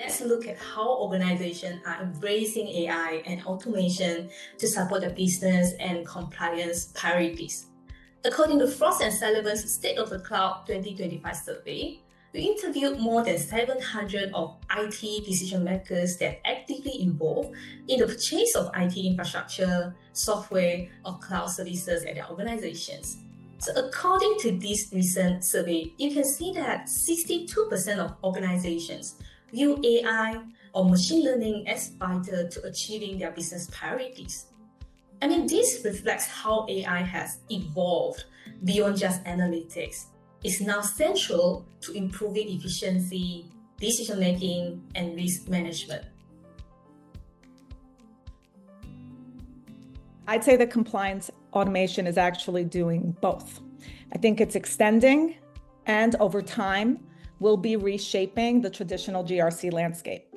let's look at how organizations are embracing AI and automation to support the business and compliance priorities. According to Frost & Sullivan's State of the Cloud 2025 survey, we interviewed more than 700 of IT decision makers that actively involved in the purchase of IT infrastructure, software, or cloud services at their organizations. So according to this recent survey, you can see that 62% of organizations view AI or machine learning as vital to achieving their business priorities. I mean, this reflects how AI has evolved beyond just analytics. It's now central to improving efficiency, decision-making, and risk management. I'd say that compliance automation is actually doing both. I think it's extending and over time will be reshaping the traditional GRC landscape.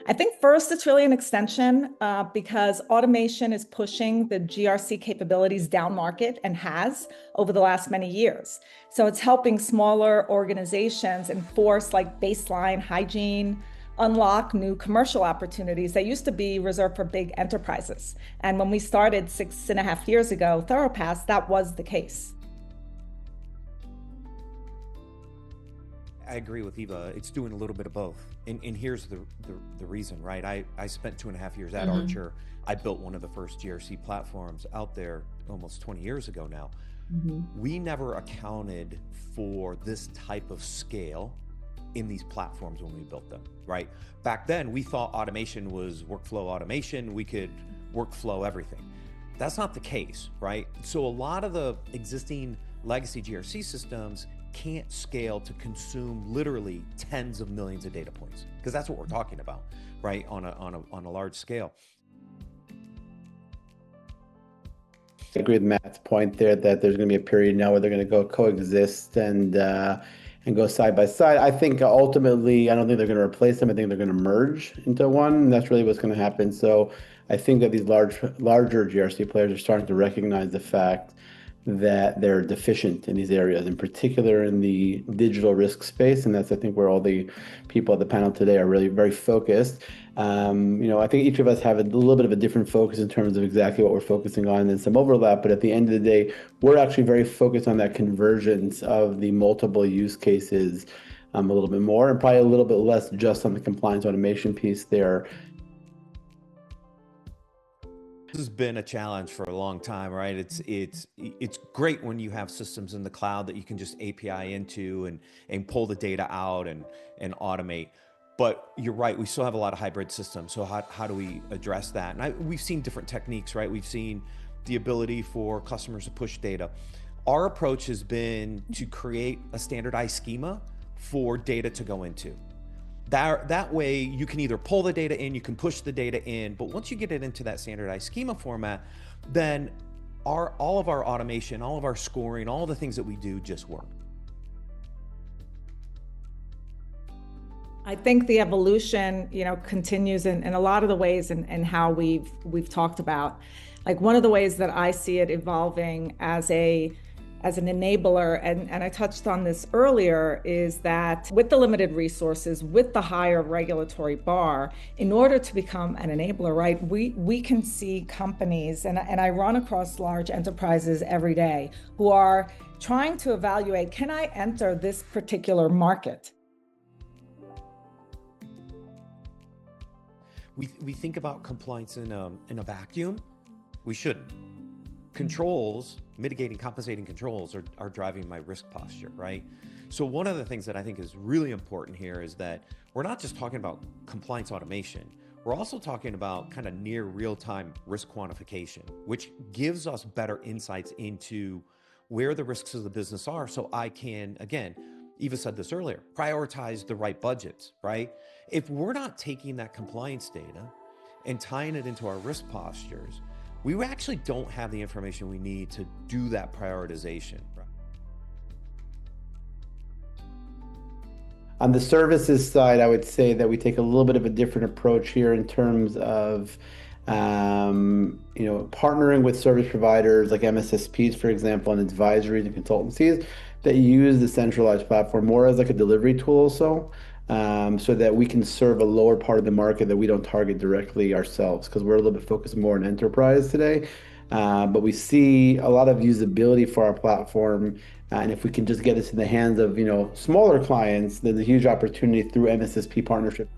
I think first it's really an extension because automation is pushing the GRC capabilities down market and has over the last many years. So it's helping smaller organizations enforce like baseline hygiene, unlock new commercial opportunities that used to be reserved for big enterprises. And when we started 6.5 years ago, ThoroughPass, that was the case. I agree with Eva. It's doing a little bit of both. And here's the reason, right? I spent 2.5 years at Archer. I built one of the first GRC platforms out there almost 20 years ago now. We never accounted for this type of scale in these platforms when we built them, right? Back then, we thought automation was workflow automation. We could workflow everything. That's not the case, right? So a lot of the existing legacy GRC systems can't scale to consume literally tens of millions of data points, because that's what we're talking about, right? On a large scale. I agree with Matt's point there that there's going to be a period now where they're going to go coexist and go side by side. I think ultimately, I don't think they're going to replace them. I think they're going to merge into one. And that's really what's going to happen. So I think that these larger GRC players are starting to recognize the fact that they're deficient in these areas, in particular in the digital risk space. And that's, I think, where all the people at the panel today are really very focused. I think each of us have a little bit of a different focus in terms of exactly what we're focusing on and some overlap. But at the end of the day, we're actually very focused on that convergence of the multiple use cases a little bit more, and probably a little bit less just on the compliance automation piece there. This has been a challenge for a long time, right? It's great when you have systems in the cloud that you can just API into and pull the data out and automate. But you're right, we still have a lot of hybrid systems. So how do we address that? And we've seen different techniques, right? We've seen the ability for customers to push data. Our approach has been to create a standardized schema for data to go into. That way you can either pull the data in, you can push the data in, but once you get it into that standardized schema format, then all of our automation, all of our scoring, all the things that we do just work. I think the evolution, continues in a lot of the ways and how we've talked about. Like one of the ways that I see it evolving as an enabler, and I touched on this earlier, is that with the limited resources, with the higher regulatory bar, in order to become an enabler, right, we can see companies, and I run across large enterprises every day, who are trying to evaluate, can I enter this particular market? We think about compliance in a vacuum. We shouldn't. Controls, mitigating, compensating controls are driving my risk posture, right? So one of the things that I think is really important here is that we're not just talking about compliance automation. We're also talking about kind of near real-time risk quantification, which gives us better insights into where the risks of the business are. So I can, again, Eva said this earlier, prioritize the right budgets, right? If we're not taking that compliance data and tying it into our risk postures, we actually don't have the information we need to do that prioritization. On the services side, I would say that we take a little bit of a different approach here in terms of partnering with service providers like MSSPs, for example, and advisories and consultancies that use the centralized platform more as like a delivery tool also. so that we can serve a lower part of the market that we don't target directly ourselves, because we're a little bit focused more on enterprise today. But we see a lot of usability for our platform. And if we can just get this in the hands of, smaller clients, there's a huge opportunity through MSSP partnership.